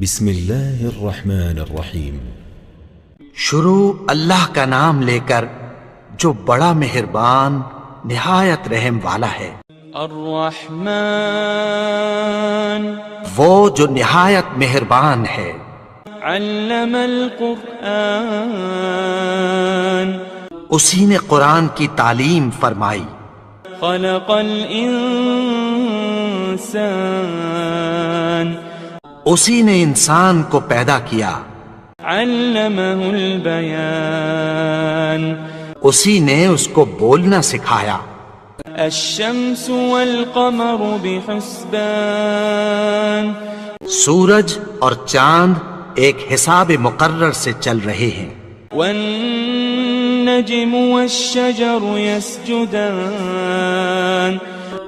بسم اللہ الرحمن الرحیم۔ شروع اللہ کا نام لے کر جو بڑا مہربان نہایت رحم والا ہے۔ الرحمن وہ جو نہایت مہربان ہے۔ علم القرآن اسی نے قرآن کی تعلیم فرمائی۔ خلق الانسان اسی نے انسان کو پیدا کیا۔ علمہ البیان اسی نے اس کو بولنا سکھایا۔ الشمس والقمر بحسبان سورج اور چاند ایک حساب مقرر سے چل رہے ہیں۔ والنجم والشجر يسجدان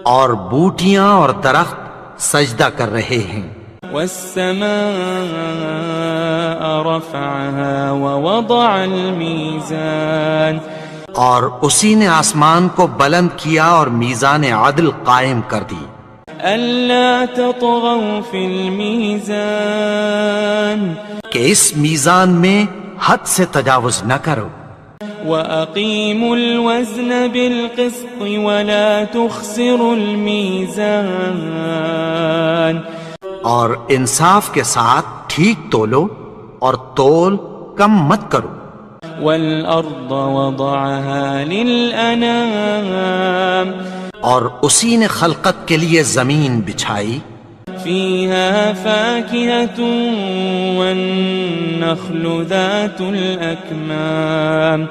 اور بوٹیاں اور درخت سجدہ کر رہے ہیں۔ والسماء رفعها ووضع الميزان اور اسی نے آسمان کو بلند کیا اور میزان عدل قائم کر دی۔ ألا تطغوا في الميزان کہ اس میزان میں حد سے تجاوز نہ کرو۔ وأقيموا الوزن بالقسط ولا تخسروا الميزان اور انصاف کے ساتھ ٹھیک تولو اور تول کم مت کرو۔ والأرض وضعها للأنام اور اسی نے خلقت کے لیے زمین بچھائی۔ فيها فاكهة والنخل ذات الأكمام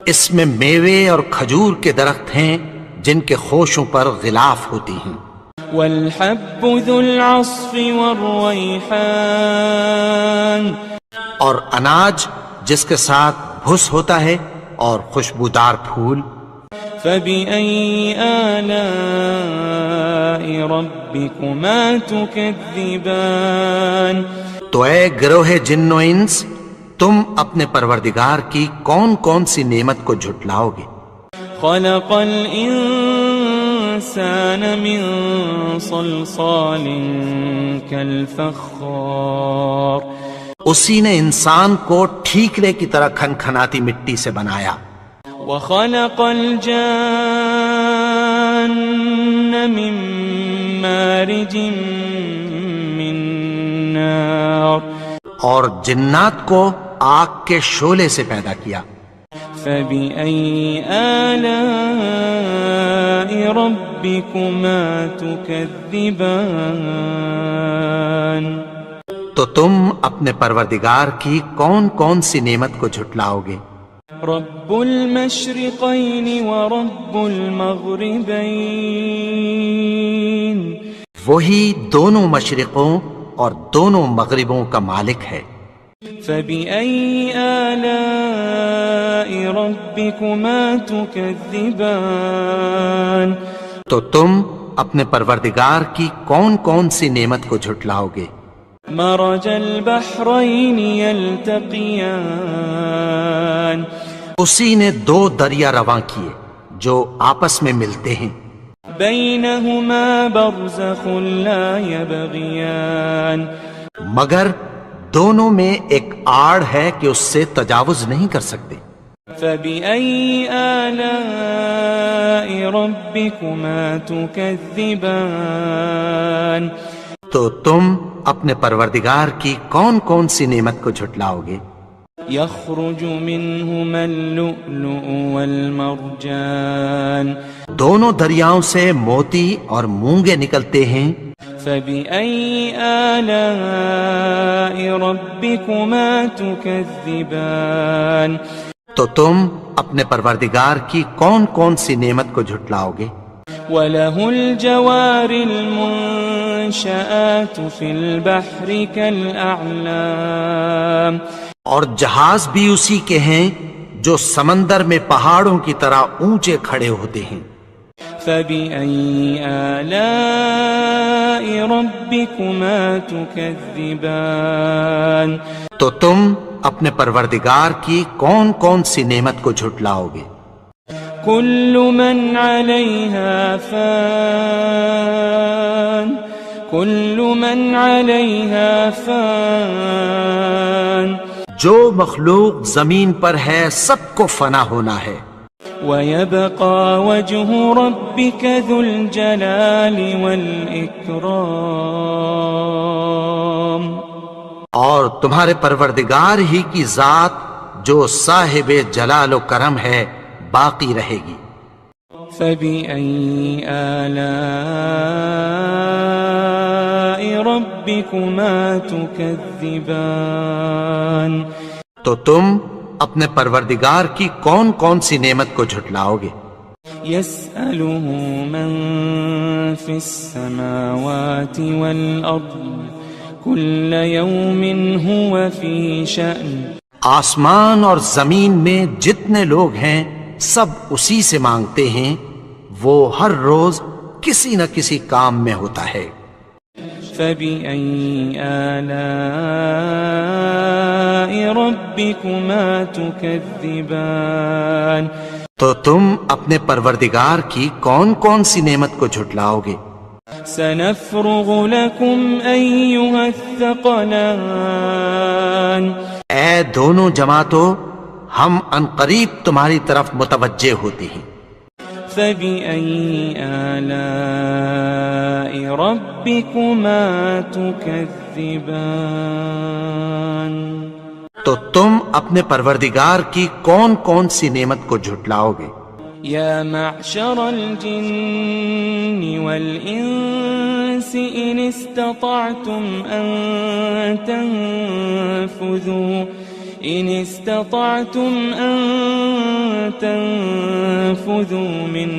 اس میں میوے اور کھجور کے درخت ہیں جن کے خوشوں پر غلاف ہوتی ہیں۔ والحب ذو العصف والريحان اور اناج جس کے ساتھ بھس ہوتا ہے اور خوشبودار پھول۔ فبأي آلاء ربكما تكذبان تو اے گروہ جن و انس، تم اپنے پروردگار کی کون کون سی نعمت کو جھٹلاؤ گے؟ خلق الإنسان من صلصال كالفخار اسی نے انسان کو ٹھیکرے کی طرح کھنکھناتی مٹی سے بنایا۔ وخلق الجان من مارج من نار اور جنات کو آگ کے شعلے سے پیدا کیا۔ فبأي آلاء ربكما تكذبان تو تم اپنے پروردگار کی کون کون سی نعمت کو جھٹلاؤ گے؟ رب المشرقين ورب المغربين وہی دونوں مشرقوں اور دونوں مغربوں کا مالک ہے۔ فبأي آلاء ربكما تكذبان تو تم اپنے پروردگار کی کون کون سی نعمت کو جھٹلاؤ گے؟ مرج البحرين يلتقيان اسی نے دو دریا رواں کیے جو آپس میں ملتے ہیں۔ بينهما برزخ لا يبغيان مگر دونوں میں ایک آڑ ہے کہ اس سے تجاوز نہیں کر سکتے۔ فبأي آلاء ربكما تكذبان تو تم اپنے پروردگار کی کون کون سی نعمت کو جھٹلاؤ گے؟ يخرج منهما اللؤلؤ والمرجان دونوں دریاؤں سے موتی اور مونگے نکلتے ہیں۔ فبأي آلاء ربكما تكذبان تو تم اپنے پروردگار کی کون کون سی نعمت کو جھٹلاؤ گے؟ وله الجوار المنشآت في البحر كالأعلام اور جہاز بھی اسی کے ہیں جو سمندر میں پہاڑوں کی طرح اونچے کھڑے ہوتے ہیں۔ فبأي آلاء ربكما تكذبان تو تم اپنے پروردگار کی کون کون سی نعمت کو جھٹلاؤ گے؟ كل من عليها فان كل من عليها فان جو مخلوق زمین پر ہے سب کو فنا ہونا ہے، ويبقى وجه ربك ذو الجلال والإكرام اور تمہارے پروردگار ہی کی ذات جو صاحب جلال و کرم ہے باقی رہے گی۔ فبأي آلاء ربكما تكذبان تو تم اپنے پروردگار کی کون کون سی نعمت کو جھٹلاؤ گے؟ يسأله من في السماوات والأرض كل يوم هو في شأن آسمان اور زمین میں جتنے لوگ ہیں سب اسی سے مانگتے ہیں، وہ ہر روز کسی نہ کسی کام میں ہوتا ہے۔ فبأي آلاء ربكما تكذبان تو تم اپنے پروردگار کی کون کون سی نعمت کو جھٹلاؤ گے؟ سنفرغ لكم أيها الثقلان اے دونوں جماعتوں، ہم عنقریب تمہاری طرف متوجہ ہوتے ہیں۔ فبأي آلاء ربكما تكذبان تو تم اپنے پروردگار کی کون کون سی نعمت کو جھٹلاؤ گے؟ يا معشر الجن والإنس إن استطعتم أن تنفذوا من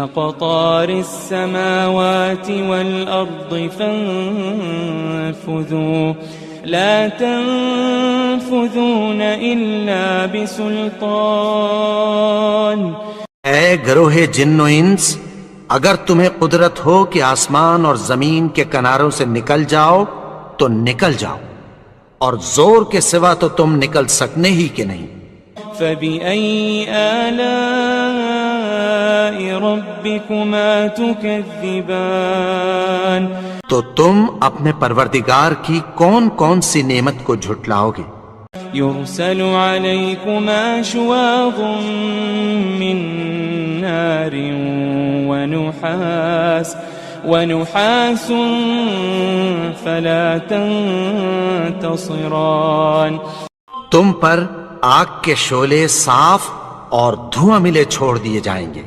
أقطار السماوات والأرض فانفذوا لا تنفذون إلا بسلطان اے گروہ جن و انس، اگر تمہیں قدرت ہو کہ آسمان اور زمین کے کناروں سے نکل جاؤ تو نکل جاؤ، اور زور کے سوا تو تم نکل سکنے ہی کہ نہیں۔ فبأي آلاء ربكما تكذبان تو تم اپنے پروردگار کی کون کون سی نعمت کو جھٹلاؤ گے؟ يرسل عليكما شواظ من نار ونحاس فلا تنتصران تم پر آگ کے شعلے صاف اور دھواں ملے چھوڑ دیے جائیں گے۔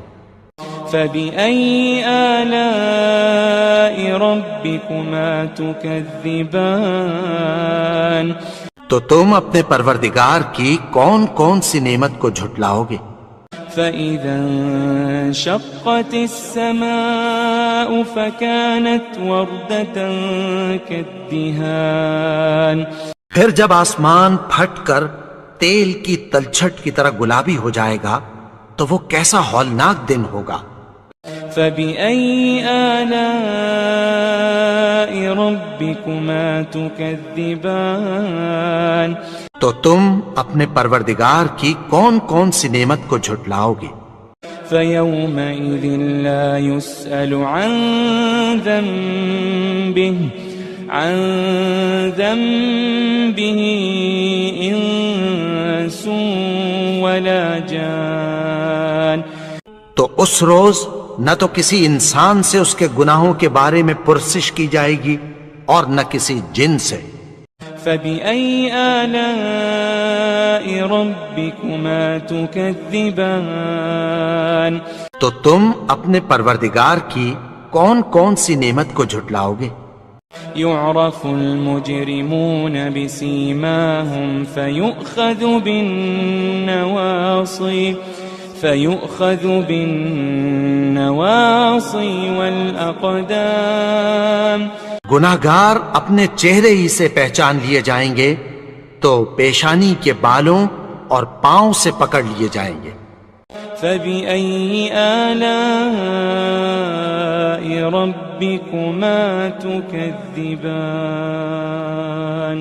فبأي آلاء ربكما تكذبان تو تم اپنے پروردگار کی کون کون سی نعمت کو جھٹلاؤ گے؟ فإذا انشقت السماء فكانت وردة كالدهان پھر جب آسمان پھٹ کر تیل کی تلچھٹ کی طرح گلابی ہو جائے گا تو وہ کیسا ہولناک دن ہوگا۔ فبأي آلاء ربكما تكذبان تو تم اپنے پروردگار کی کون کون سی نعمت کو جھٹلاؤ گے؟ فيومئذ لا يسأل عن ذنبه إنس ولا جان تو اس روز نہ تو کسی انسان سے اس کے گناہوں کے بارے میں پرسش کی جائے گی اور نہ کسی جن سے۔ فبأي آلاء ربكما تكذبان تو تم اپنے پروردگار کی کون کون سی نعمت کو جھٹلاؤ گے؟ يعرف المجرمون بسيماهم فيؤخذ بالنواصي والأقدام گناہگار اپنے چہرے ہی سے پہچان لیے جائیں گے تو پیشانی کے بالوں اور پاؤں سے پکڑ لیے جائیں گے۔ فبأي آلاء ربكما تكذبان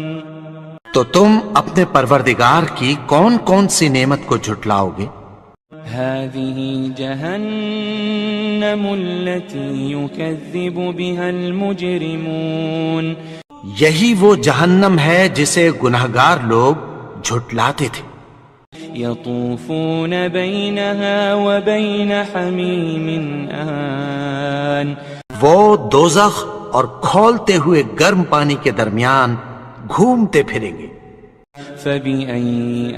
تو تم اپنے پروردگار کی کون کون سی نعمت کو جھٹلاؤ گے؟ هذه جهنم التي يكذب بها المجرمون یہی وہ جہنم ہے جسے گنہگار لوگ جھٹلاتے تھے. يطوفون بينها وبين حميم آن وہ دوزخ اور کھولتے ہوئے گرم پانی کے درمیان گھومتے پھریں گے. فبأي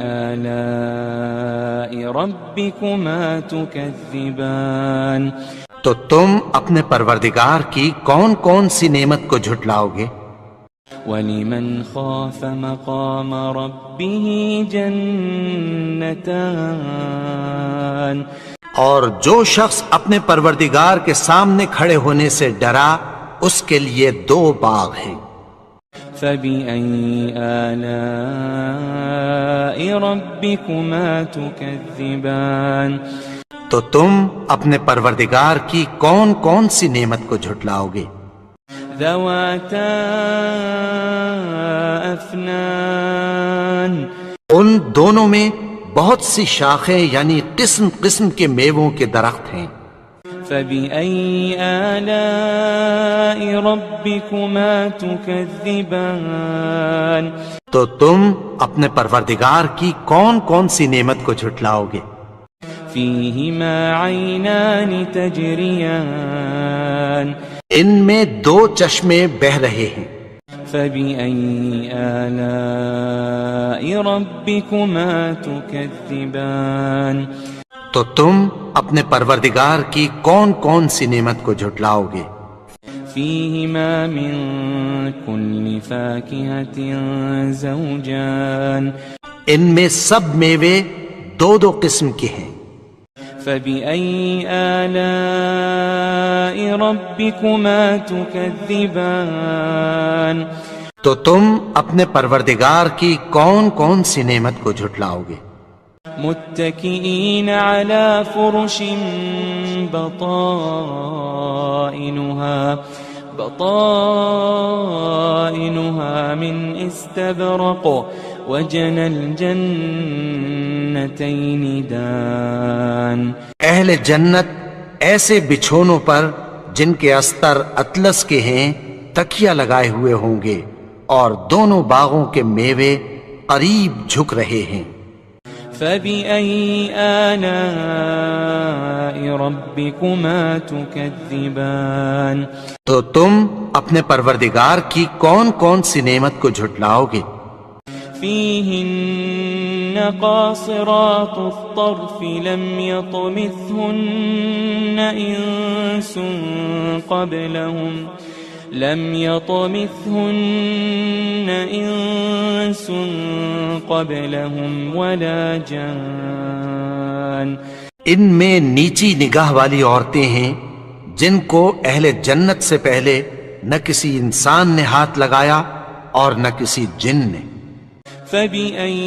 آلاء ربكما تكذبان تو تم اپنے پروردگار کی کون کون سی نعمت کو جھٹلاؤ گے؟ ولمن خاف مقام ربه جنتان اور جو شخص اپنے پروردگار کے سامنے کھڑے ہونے سے ڈرا اس کے لیے 2 باغ ہیں. فبأي آلاء ربكما تكذبان تو تم اپنے پروردگار کی کون کون سی نعمت کو جھٹلاؤ گے؟ ذواتا افنان ان دونوں میں بہت سی شاخیں یعنی قسم قسم کے میووں کے درخت ہیں. فبأي آلاء ربكما تكذبان تو تم اپنے پروردگار کی کون کون سی نعمت کو جھٹلاؤ گے؟ فيهما عينان تجريان ان میں 2 چشمے بہہ رہے ہیں. فبأي آلاء ربكما تكذبان تو تم اپنے پروردگار کی کون کون سی نعمت کو جھٹلاؤ گے؟ فيهما من كل فاكهة زوجان ان میں سب میوے 2 قسم کے ہیں. فبأي آلاء ربكما تكذبان تو تم اپنے پروردگار کی کون کون سی نعمت کو جھٹلاؤ گے؟ متكئين على فرش بطائنها من استبرق وجنى الجنتين دان اہل جنت ایسے بچھونوں پر جن کے استر اطلس کے ہیں تکیہ لگائے ہوئے ہوں گے اور دونوں باغوں کے میوے قریب جھک رہے ہیں. فبأي آلاء ربكما تكذبان تو تم اپنے پروردگار کی کون کون سی نعمت کو جھٹلاؤ گے؟ فيهن قاصرات الطرف لم يطمثهن إنس قبلهم ولا جان ان میں نیچی نگاہ والی عورتیں ہیں جن کو اہل جنت سے پہلے نہ کسی انسان نے ہاتھ لگایا اور نہ کسی جن نے. فبأي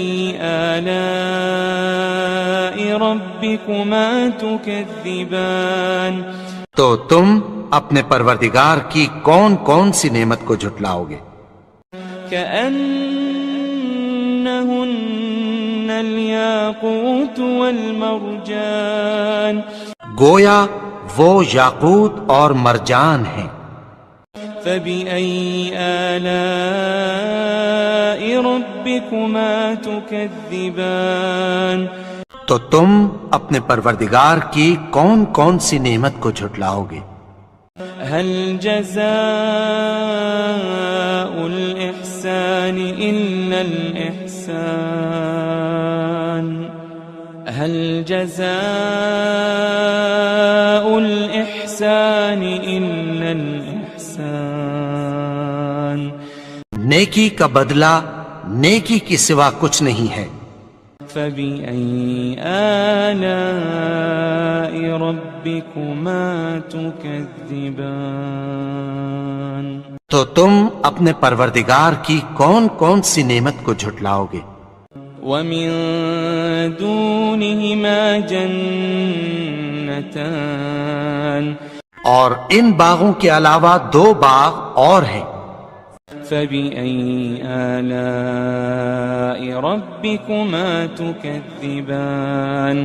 آلاء ربكما تكذبان تو تم اپنے پروردگار کی کون کون سی نعمت کو جھٹلاؤ گے؟ كأنهن الياقوت والمرجان گویا وہ یاقوت اور مرجان ہیں. فبأي آلاء ربكما تكذبان تو تم اپنے پروردگار کی کون کون سی نعمت کو جھٹلاؤ گے؟ هل جزاء الإحسان إلا الإحسان هل جزاء الإحسان إلا الإحسان نیکی کا بدلہ نیکی کی سوا کچھ نہیں ہے. فبأي آلاء ربكما تكذبان تو تم اپنے پروردگار کی کون کون سی نعمت کو جھٹلاؤ گے؟ ومن دونهما جنتان اور ان باغوں کے علاوہ 2 باغ اور ہیں. فبأي آلاء ربكما تكذبان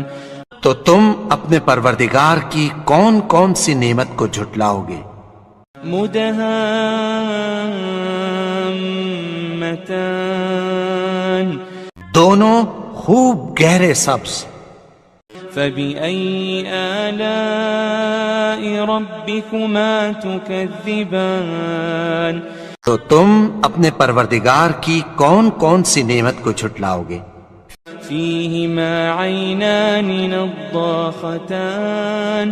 تو تم اپنے پروردگار کی کون کون سی نعمت کو جھٹلاؤ گے؟ مدہامتان دونوں خوب گہرے سبز. فبأي آلاء ربكما تكذبان تو تم اپنے پروردگار کی کون کون سی نعمت کو جھٹلاؤ گے؟ فيهما عينان نضاختان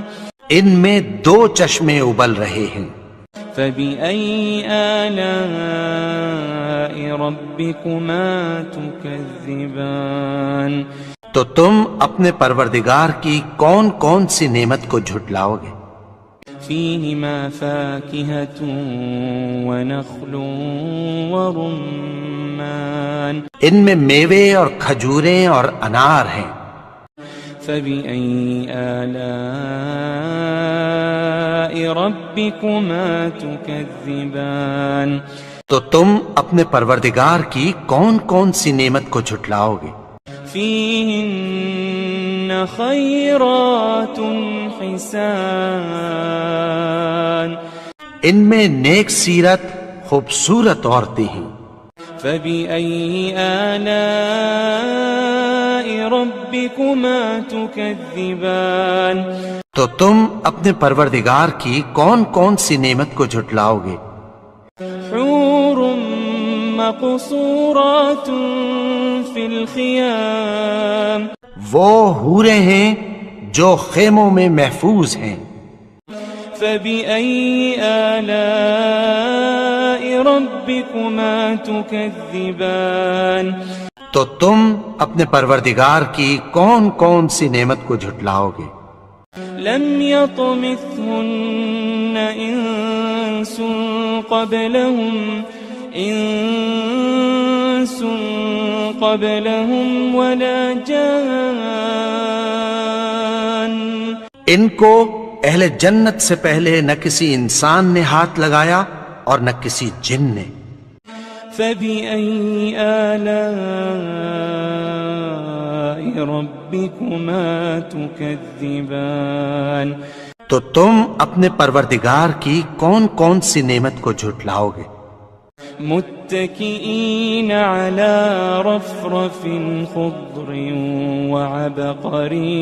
ان میں دو چشمے ابل رہے ہیں. فبأي آلاء ربكما تكذبان تو تم اپنے پروردگار کی کون کون سی نعمت کو جھٹلاؤ گے؟ فيهما فاكهة ونخل ورمان ان میں میوے اور کھجوریں اور انار ہیں. فبأي آلاء ربكما تكذبان تو تم اپنے پروردگار کی کون کون سی نعمت کو جھٹلاؤ گے؟ فيهن خيرات حسان ان میں نیک سیرت خوبصورت عورتیں ہیں. فبأي آلاء ربكما تكذبان تو تم اپنے پروردگار کی کون کون سی نعمت کو جھٹلاؤ گے؟ حور مقصورات في الخيام وہ حوریں ہیں جو خیموں میں محفوظ ہیں. فبأي آلاء ربكما تكذبان تو تم اپنے پروردگار کی کون کون سی نعمت کو جھٹلاؤ گے؟ لم يطمثهن إنس قبلهم ولا جان ان کو اہل جنت سے پہلے نہ کسی انسان نے ہاتھ لگایا اور نہ کسی جن نے. فبأي آلاء ربكما تكذبان تو تم اپنے پروردگار کی کون کون سی نعمت کو جھٹلاؤ گے؟ متكئين على رفرف خضر وعبقري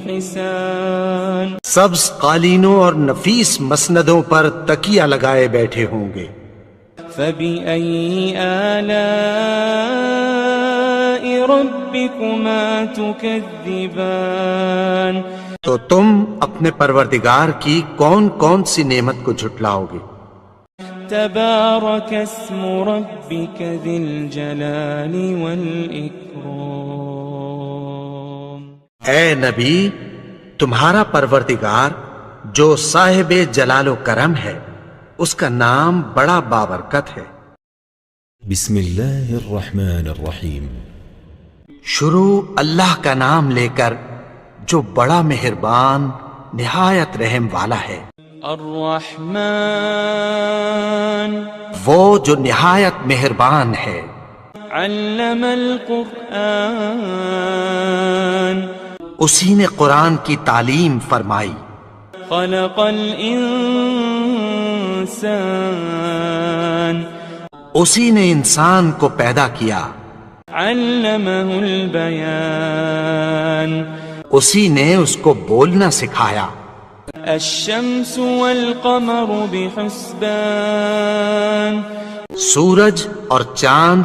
حسان سبز قالینوں اور نفیس مسندوں پر تکیہ لگائے بیٹھے ہوں گے. فبأي آلاء ربكما تكذبان تو تم اپنے پروردگار کی کون کون سی نعمت کو جھٹلاؤ گے؟ تبارك اسم ربك ذي الجلال والإكرام اے نبی، تمہارا پروردگار جو صاحب جلال و کرم ہے اس کا نام بڑا بابرکت ہے. بسم اللہ الرحمن الرحیم. شروع اللہ کا نام لے کر جو بڑا مہربان نہایت رحم والا ہے. الرحمن وہ جو نہایت مہربان ہے. علم القرآن اسی نے قرآن کی تعلیم فرمائی. خلق الانسان اسی نے انسان کو پیدا کیا. علمہ البیان اسی نے اس کو بولنا سکھایا. الشمس والقمر بحسبان سورج اور چاند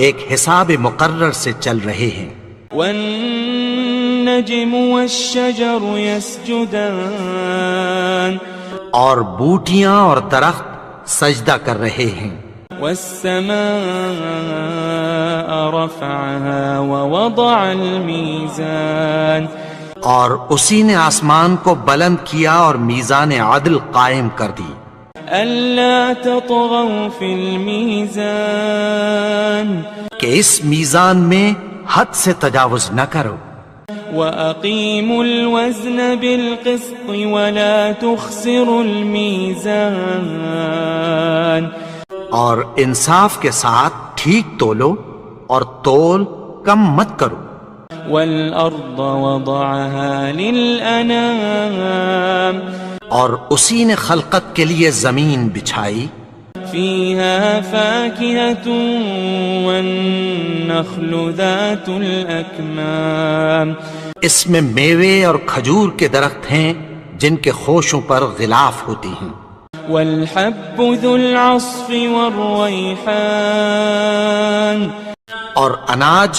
ایک حساب مقرر سے چل رہے ہیں. والنجم والشجر يسجدان اور بوٹیاں اور درخت سجدہ کر رہے ہیں. والسماء رفعها ووضع الميزان اور اسی نے آسمان کو بلند کیا اور میزان عدل قائم کر دی. ألا تطغوا في الميزان کہ اس میزان میں حد سے تجاوز نہ کرو. وأقيموا الوزن بالقسط ولا تخسروا الميزان اور انصاف کے ساتھ ٹھیک تولو اور تول کم مت کرو. والأرض وضعها للأنام اور اسی نے خلقت کے لیے زمین بچھائی، فيها فاكهة والنخل ذات الأكمام اس میں میوے اور کھجور کے درخت ہیں جن کے خوشوں پر غلاف ہوتی ہیں، والحب ذو العصف والريحان اور اناج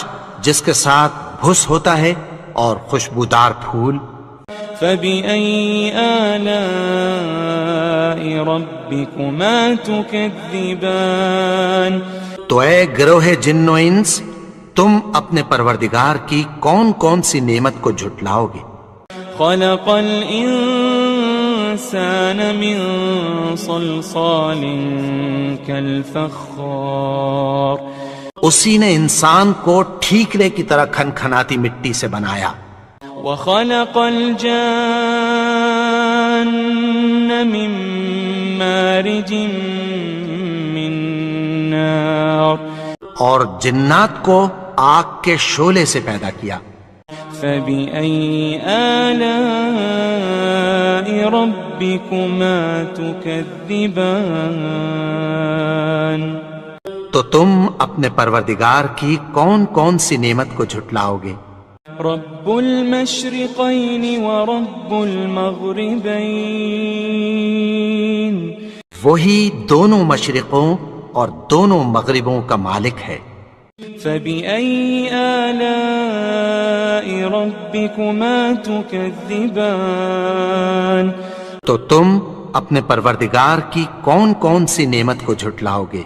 جس کے ساتھ بھس ہوتا ہے اور خوشبودار پھول۔ فبأي آلاء ربكما تكذبان تو اے گروہ جن و انس، تم اپنے پروردگار کی کون کون سی نعمت کو جھٹلاؤ گے؟ خلق الإنسان من صلصال كالفخار اسی نے انسان کو ٹھیکرے کی طرح کھنکھناتی مٹی سے بنایا، وخلق الجان من مارج من نار اور جنات کو آگ کے شعلے سے پیدا کیا۔ فبأي آلاء ربكما تكذبان تو تم اپنے پروردگار کی کون کون سی نعمت کو جھٹلاؤ گے؟ رب المشرقين ورب المغربين وہی دونوں مشرقوں اور دونوں مغربوں کا مالک ہے۔ فبأي آلاء ربكما تكذبان تو تم اپنے پروردگار کی کون کون سی نعمت کو جھٹلاؤ گے؟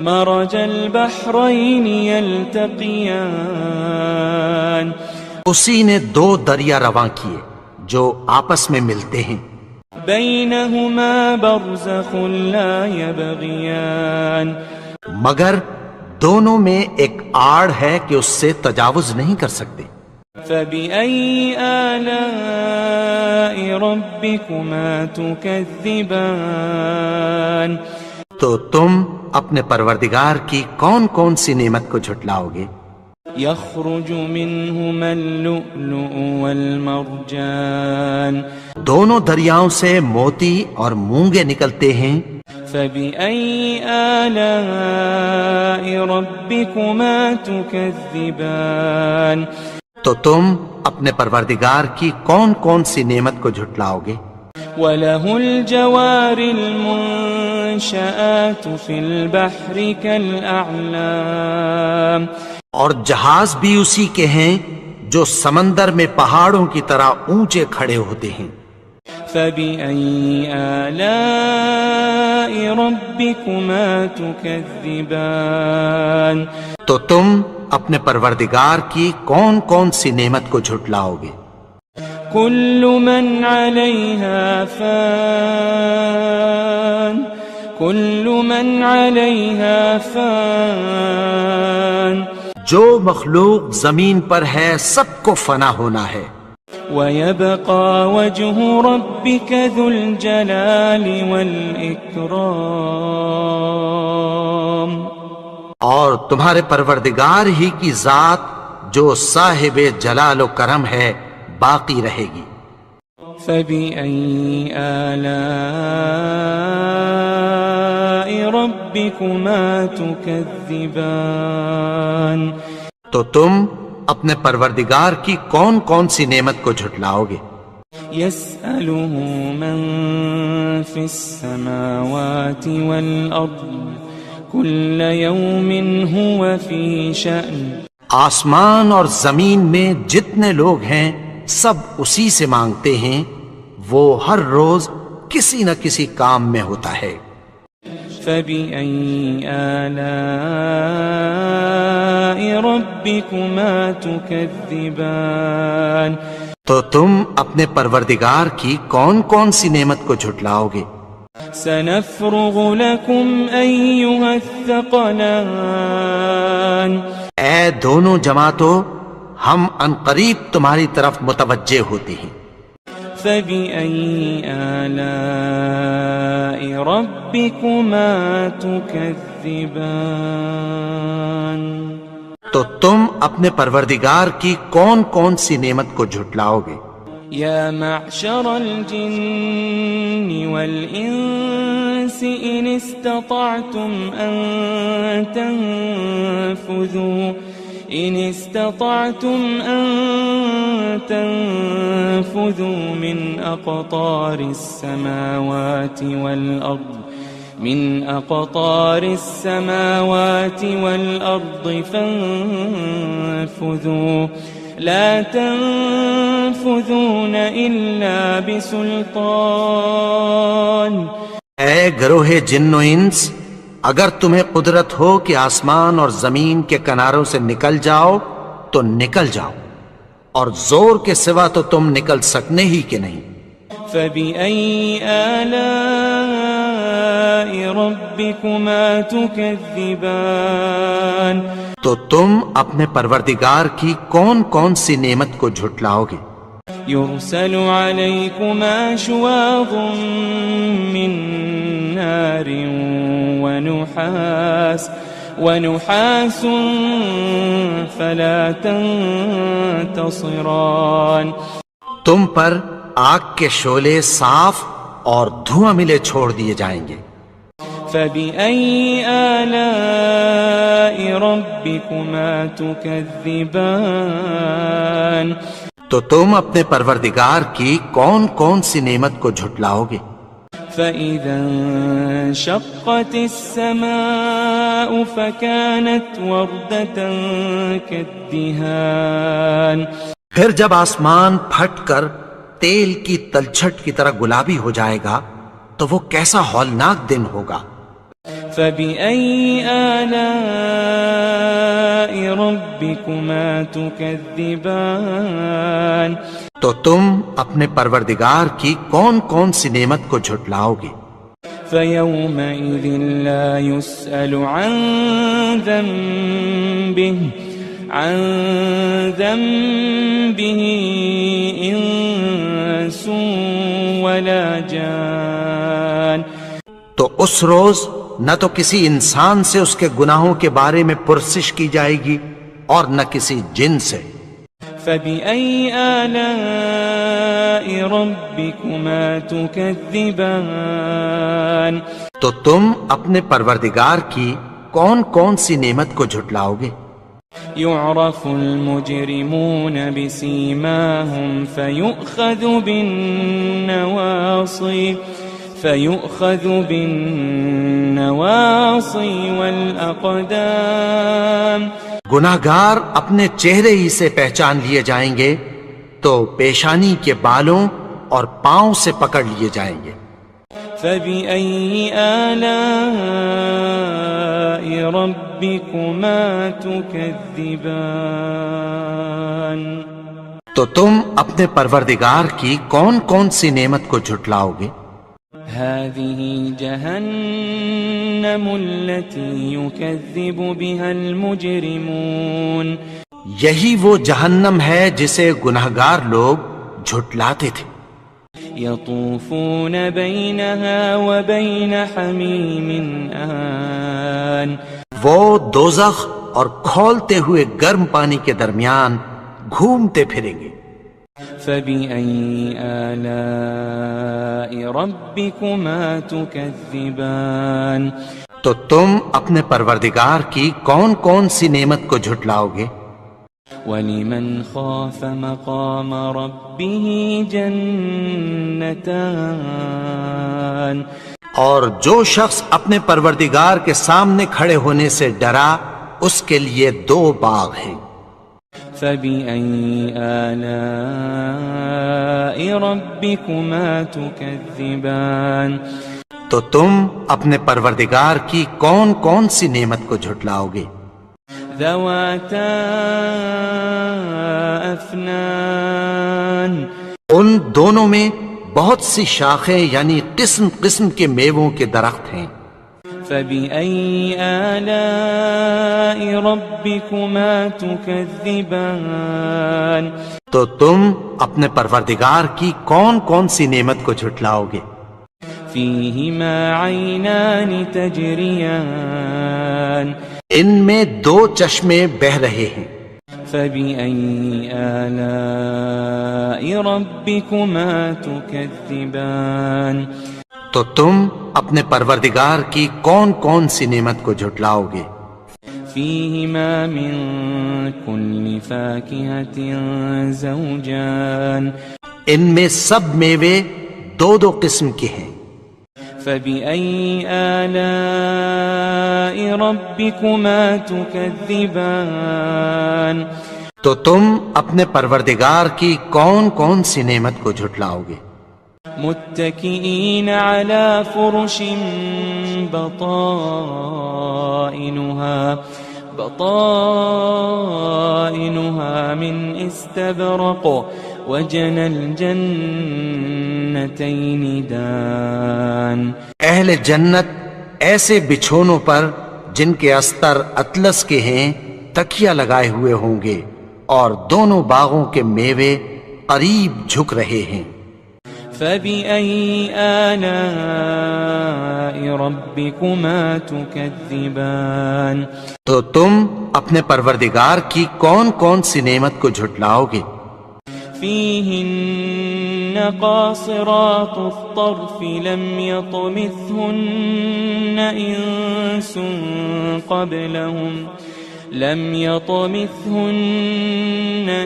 مرج البحرين يلتقيان اسی نے دو دریا رواں کیے جو آپس میں ملتے ہیں، بينهما برزخ لا يبغيان مگر دونوں میں ایک آڑ ہے کہ اس سے تجاوز نہیں کر سکتے۔ فبأي آلاء ربكما تكذبان تو تم اپنے پروردگار کی کون کون سی نعمت کو جھٹلاؤ گے؟ يخرج منهما اللؤلؤ والمرجان دونوں دریاؤں سے موتی اور مونگے نکلتے ہیں، فبأي آلاء ربكما تكذبان تو تم اپنے پروردگار کی کون کون سی نعمت کو جھٹلاؤ گے؟ وله الجوار المنشآت في البحر كالأعلام اور جہاز بھی اسی کے ہیں جو سمندر میں پہاڑوں کی طرح اونچے کھڑے ہوتے ہیں۔ فبأي آلاء ربكما تكذبان تو تم اپنے پروردگار کی کون کون سی نعمت کو جھٹلاؤ گے؟ كل من عليها فان كل من عليها فان جو مخلوق زمین پر ہے سب کو فنا ہونا ہے، ويبقى وجه ربك ذو الجلال والإكرام اور تمہارے پروردگار ہی کی ذات جو صاحب جلال و کرم ہے باقی رہے گی۔ فبأي آلاء ربكما تكذبان تو تم اپنے پروردگار کی کون کون سی نعمت کو جھٹلاؤ گے؟ يسأله من في السماوات والأرض كل يوم هو في شأن آسمان اور زمین میں جتنے لوگ ہیں سب اسی سے مانگتے ہیں، وہ ہر روز کسی نہ کسی کام میں ہوتا ہے۔ فبأي آلاء ربكما تكذبان تو تم اپنے پروردگار کی کون کون سی نعمت کو جھٹلاؤ گے؟ سنفرغ لكم أيها الثقلان اے دونوں جماعتوں، ہم عنقریب تمہاری طرف متوجہ ہوتے ہیں۔ فبأي آلاء ربكما تكذبان تو تم اپنے پروردگار کی کون کون سی نعمت کو جھٹلاؤ گے؟ يا معشر الجن والإنس إن استطعتم أن تنفذوا من أقطار السماوات والأرض فانفذوا لا تنفذون إلا بسلطان۔ اے گروہ جن و انس، اگر تمہیں قدرت ہو کہ آسمان اور زمین کے کناروں سے نکل جاؤ تو نکل جاؤ، اور زور کے سوا تو تم نکل سکنے ہی کہ نہیں۔ فبأي آلاء ربكما تكذبان، تو تم اپنے پروردگار کی کون کون سی نعمت کو جھٹلاؤ گے؟ يرسل عليكما شواظ من نار ونحاس فلا تنتصران، تم پر آگ کے شعلے صاف اور دھواں ملے چھوڑ دیے جائیں گے۔ فبأي آلاء ربكما تكذبان، تو تم اپنے پروردگار کی کون کون سی نعمت کو جھٹلاؤ گے؟ فإذا انشقت السماء فكانت وردة كالدهان، پھر جب آسمان پھٹ کر تیل کی تلچھٹ کی طرح گلابی ہو جائے گا تو وہ کیسا ہولناک دن ہوگا۔ فبأي آلاء ربكما تكذبان، تو تم اپنے پروردگار کی کون کون سی نعمت کو جھٹلاؤ گے؟ فيومئذ لا يسأل عن ذنبه إنس ولا جان، تو اس روز نہ تو کسی انسان سے اس کے گناہوں کے بارے میں پرسش کی جائے گی اور نہ کسی جن سے۔ فبأي آلاء ربكما تكذبان، تو تم اپنے پروردگار کی کون کون سی نعمت کو جھٹلاؤ گے؟ يعرف المجرمون بسيماهم فيؤخذ بالنواصي والأقدام، گناہگار اپنے چہرے ہی سے پہچان لیے جائیں گے تو پیشانی کے بالوں اور پاؤں سے پکڑ لیے جائیں گے۔ فبأي آلاء ربكما تكذبان، تو تم اپنے پروردگار کی کون کون سی نعمت کو جھٹلاؤ گے؟ هذه جهنم التي يكذب بها المجرمون، یہی وہ جہنم ہے جسے گناہگار لوگ جھٹلاتے تھے۔ يطوفون بينها وبين حميم آن، وہ دوزخ اور کھولتے ہوئے گرم پانی کے درمیان گھومتے پھریں گے۔ فبأي آلاء ربكما تكذبان، تو تم اپنے پروردگار کی کون کون سی نعمت کو جھٹلاؤ گے؟ ولمن خاف مقام ربه جنتان، اور جو شخص اپنے پروردگار کے سامنے کھڑے ہونے سے ڈرا اس کے لیے دو باغ ہیں۔ فبأي آلاء ربكما تكذبان، تو تم اپنے پروردگار کی کون کون سی نعمت کو جھٹلاؤ گے؟ ذواتا افنان، ان دونوں میں بہت سی شاخیں یعنی قسم قسم کے میووں کے درخت ہیں۔ فبأي آلاء ربكما تكذبان، تو تم اپنے پروردگار کی کون کون سی نعمت کو جھٹلاؤ گے؟ فيهما عينان تجريان، ان میں 2 چشمے بہ رہے ہیں، فبأي آلاء ربكما تكذبان تو تم اپنے پروردگار کی کون کون سی نعمت کو جھٹلاؤ گے؟ فيهما من كل فاكهة زوجان ان میں سب میوے 2 قسم کے ہیں، فبأي آلاء ربكما تكذبان تو تم اپنے پروردگار کی کون کون سی نعمت کو جھٹلاؤ گے؟ متكئين على فرش بطائنها من استبرق وجنى الجنتين دان اہل جنت ایسے بچھونوں پر جن کے استر اطلس کے ہیں تکیہ لگائے ہوئے ہوں گے، اور دونوں باغوں کے میوے قریب جھک رہے ہیں۔ فبأي آلاء ربكما تكذبان تو تم اپنے پروردگار کی کون کون سی نعمت کو جھٹلاؤ گے؟ فيهن قاصرات الطرف لم يطمثهن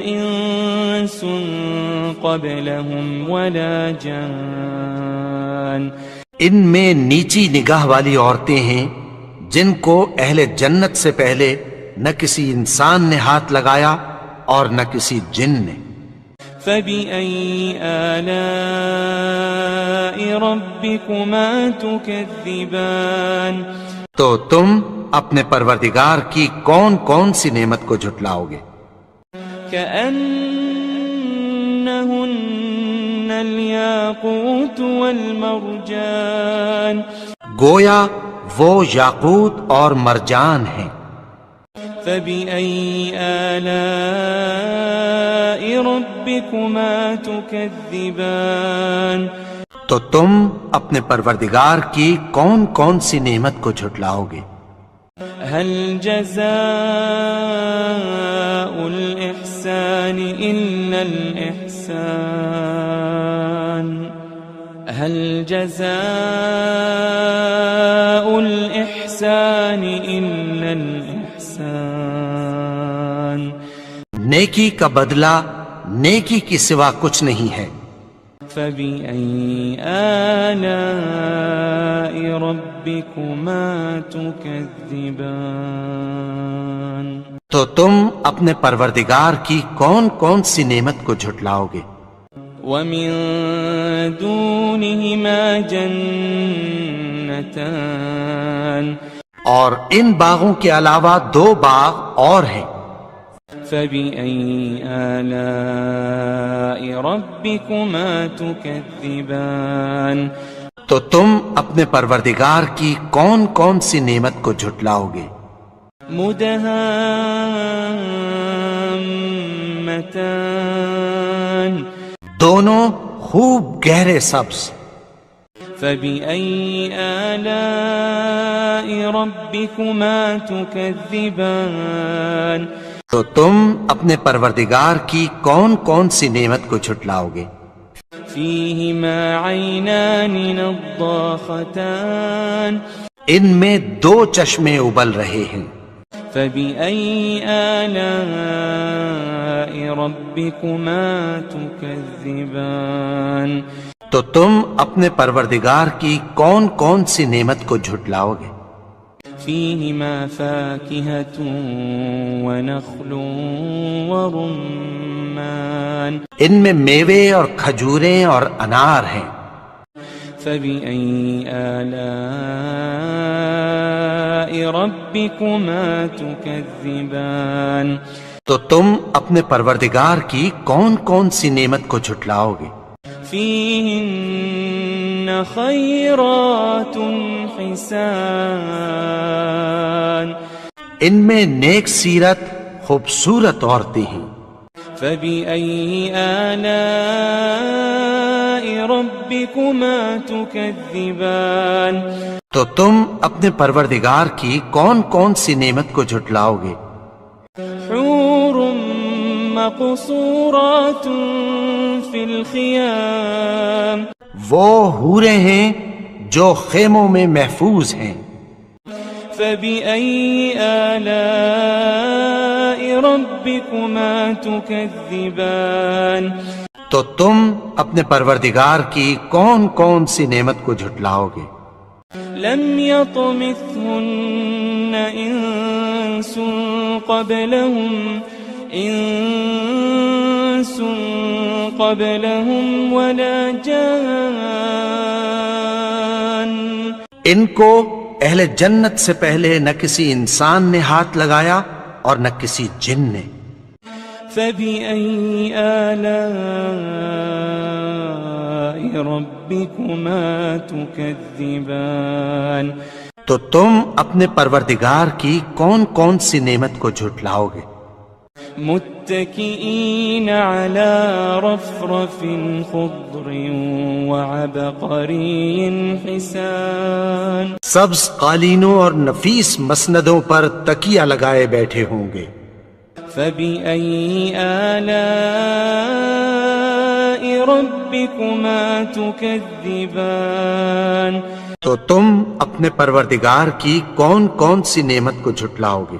إنس قبلهم ولا جان ان میں نیچی نگاہ والی عورتیں ہیں جن کو اہل جنت سے پہلے نہ کسی انسان نے ہاتھ لگایا اور نہ کسی جن نے۔ فبأي آلاء ربكما تكذبان تو تم اپنے پروردگار کی کون کون سی نعمت کو جھٹلاؤ گے؟ كأنهن الياقوت والمرجان گویا وہ یاقوت اور مرجان ہیں۔ فبأي آلاء ربكما تكذبان تو تم اپنے پروردگار کی کون کون سی نعمت کو جھٹلاؤ گے؟ هل جزاء الإحسان إلا الإحسان هل جزاء الإحسان إلا الإحسان نیکی کا بدلہ نیکی کی سوا کچھ نہیں ہے۔ فبأي آلاء ربكما تكذبان تو تم اپنے پروردگار کی کون کون سی نعمت کو جھٹلاؤ گے؟ ومن دونهما جنتان اور ان باغوں کے علاوہ 2 باغ اور ہیں۔ فبأي آلاء ربكما تكذبان تو تم اپنے پروردگار کی کون کون سی نعمت کو جھٹلاؤ گے؟ مدهامتان دونوں خوب گہرے سبز۔ فبأي آلاء ربكما تكذبان تو تم اپنے پروردگار کی کون کون سی نعمت کو جھٹلاؤ گے؟ فيهما عينان نضاختان ان میں 2 چشمے ابل رہے ہیں۔ فبأي آلاء ربكما تكذبان تو تم اپنے پروردگار کی کون کون سی نعمت کو جھٹلاؤ گے؟ فيهما فاكهة ونخل ورمان ان میں میوے اور کھجوریں اور انار ہیں۔ فبأي آلاء ربكما تكذبان تو تم اپنے پروردگار کی کون کون سی نعمت کو جھٹلاؤ گے؟ فيهن خيرات حسان ان میں نیک سیرت خوبصورت عورتیں ہیں۔ فبأي آلاء ربكما تكذبان تو تم اپنے پروردگار کی کون کون سی نعمت کو جھٹلاؤ گے؟ حور مقصورات فی الخیام وہ حوریں ہیں جو خیموں میں محفوظ ہیں۔ فبأي آلاء ربكما تكذبان تو تم اپنے پروردگار کی کون کون سی نعمت کو جھٹلاؤ گے؟ لم يطمثهن إنس قبلهم ولا جان ان کو اہل جنت سے پہلے نہ کسی انسان نے ہاتھ لگایا اور نہ کسی جن نے۔ فبأي آلاء ربكما تكذبان تو تم اپنے پروردگار کی کون کون سی نعمت کو جھٹلاؤ گے؟ متكئين على رفرف خضر وعبقري حسان سبز قالینوں اور نفیس مسندوں پر تکیہ لگائے بیٹھے ہوں گے۔ فبأي آلاء ربكما تكذبان تو تم اپنے پروردگار کی کون کون سی نعمت کو جھٹلاؤ گے؟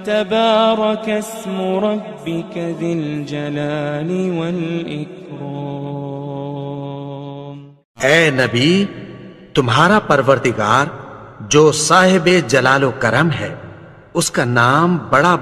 تبارك اسم ربك ذي الجلال والإكرام اے نبی، تمہارا پروردگار جو صاحب جلال و کرم ہے، اس کا نام بڑا